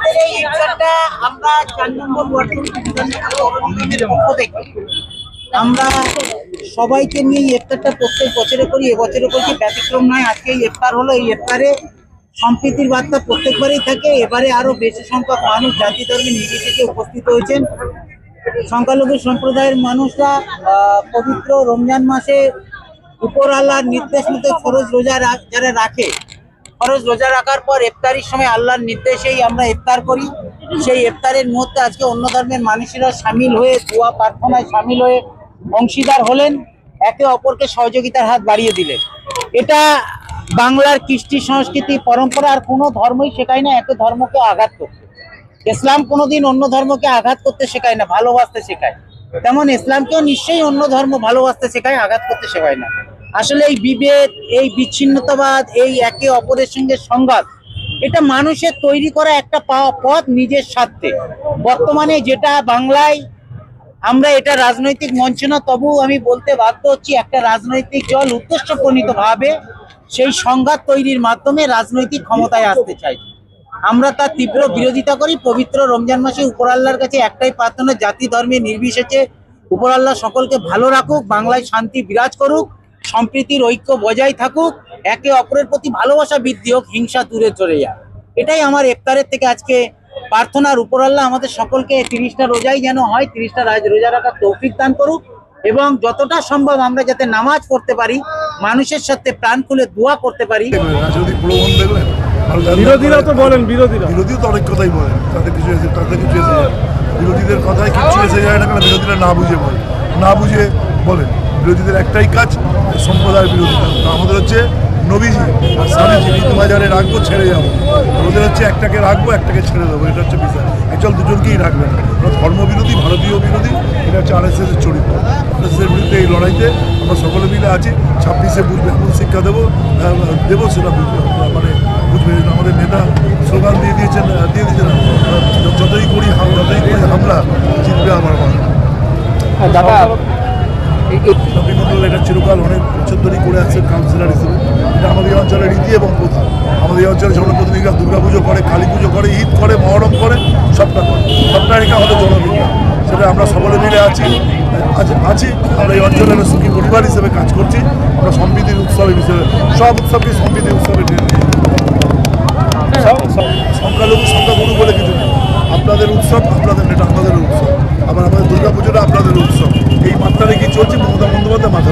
আমাদের এই ইফতারটা আমরা 4 নম্বর ওয়ার্ডের পক্ষ থেকে আমরা সবাইকে নিয়ে এই ইফতারটা প্রত্যেক বছরে করি, এবছরে করছি ব্যতিক্রম নয়। আজকে এই ইফতার হলো, এই ইফতারে সম্প্রীতির বার্তা প্রত্যেকবারই থাকে। এবারে আরো বেশি সংখ্যক মানুষ জাতি ধর্মে নির্বিশেষে উপস্থিত হয়েছেন। সংখ্যালঘু সম্প্রদায়ের মানুষরা পবিত্র রমজান মাসে উপর আল্লাহর নির্দেশ মতো ফরজ রোজা যারা রাখে, ফরজ রোজা রাখার পর ইফতারির সময় আল্লাহর নির্দেশেই আমরা ইফতার করি। সেই ইফতারের মুহূর্তে আজকে অন্য ধর্মের মানুষেরা সামিল হয়ে দোয়া প্রার্থনায় সামিল হয়ে অংশীদার হলেন, একে অপরকে সহযোগিতার হাত বাড়িয়ে দিলেন। এটা বাংলার কৃষ্টি সংস্কৃতি পরম্পরা, আর কোনো ধর্মই শেখায় না একে ধর্মকে আঘাত করতে। ইসলাম কোনোদিন অন্য ধর্মকে আঘাত করতে শেখায় না, ভালোবাসতে শেখায়। তেমন ইসলামকেও নিশ্চয়ই অন্য ধর্ম ভালোবাসতে শেখায়, আঘাত করতে শেখায় না। আসলে এই বিভেদ, এই বিচ্ছিন্নতাবাদ, এই একে অপরের সঙ্গে সংঘাত, এটা মানুষের তৈরি করা একটা পথ নিজের স্বার্থে। বর্তমানে যেটা বাংলায় আমরা এটা রাজনৈতিক মঞ্চ না, তবু আমি বলতে বাধ্য হচ্ছি একটা রাজনৈতিক দল উদ্দেশ্যপ্রণীত ভাবে সেই সংঘাত তৈরির মাধ্যমে রাজনৈতিক ক্ষমতায় আসতে চাই। আমরা তার তীব্র বিরোধিতা করি। পবিত্র রমজান মাসে উপর আল্লাহর কাছে একটাই প্রার্থনা, জাতি ধর্মে নির্বিশেষে উপর আল্লাহ সকলকে ভালো রাখুক, বাংলায় শান্তি বিরাজ করুক, সম্প্রীতির ঐক্য বজায় থাকুক, একে অপরের প্রতি ভালোবাসা বৃদ্ধি হোক, হিংসা দূরে চলে যাক। এটাই আমার ইফতারের থেকে আজকে প্রার্থনার। উপর আল্লাহ আমাদের সকলকে 30টা রোজাই যেন হয়, 30টা রোজা রাখার তৌফিক দান করুক, এবং যতটা সম্ভব আমরা যাতে নামাজ পড়তে পারি, মানুষের সাথে প্রাণ খুলে দোয়া করতে পারি। বিরোধীরা তো বলেন, বিরোধীরা তো অনেক কথাই বলেন, তাতে কিছু এসে যায়। বিরোধীদের কথায় কিছু এসে যায় না, কারণ বিরোধীরা না বুঝে বলেন। বিরোধীদের একটাই কাজ, সম্প্রদায়ের বিরোধিতা। আমাদের হচ্ছে নবীজি আর স্বামীজি, বাজারে রাখবো, ছেড়ে যাবো। ওদের হচ্ছে একটাকে রাখবো, একটাকে ছেড়ে দেবো। এটা হচ্ছে বিষয়। অ্যাকচুয়াল দুজনকেই রাখবেন। ধর্মবিরোধী, ভারতীয় বিরোধী, এটা হচ্ছে RSS এর চরিত্র। RSS-এর বিরুদ্ধে এই লড়াইতে আমরা সকলে মিলে আছি। 26-এ বুঝবে, এমন শিক্ষা দেবো সেটা বুঝবে, মানে বুঝবে। আমাদের নেতা স্লোগান দিয়ে দিয়েছেন যতই করি হামলা, জিতবে আমার মা। শপিং মন্ডল এটা চিরকাল অনেক বছর ধরেই করে আসছেন কাউন্সিলর হিসেবে। এটা আমাদের এই অঞ্চলের রীতি এবং প্রথা। আমাদের এই অঞ্চলে জনপ্রতিনিধিরা দুর্গাপুজো করে, কালী পুজো করে, ঈদ করে, মহরম করে, সবটা করে। সবটা রেখে আমাদের জনপ্রিয়, সেটা আমরা সকলে মিলে আছি। আমরা এই অঞ্চলের সুখী পরিবার হিসেবে কাজ করছি। আমরা সম্প্রীতির উৎসব হিসেবে সব উৎসবকে সম্প্রীতির উৎসবে সংখ্যালঘু সংখ্যাগুরু বলে কিছু নেই। আপনাদের উৎসব, আপনাদের নেতা আমাদের উৎসব, আবার আমাদের দুর্গাপুজোটা আপনাদের উৎসব। এই মাত্রা রেখে চলছে মমতা বন্দ্যোপাধ্যায় মাথা।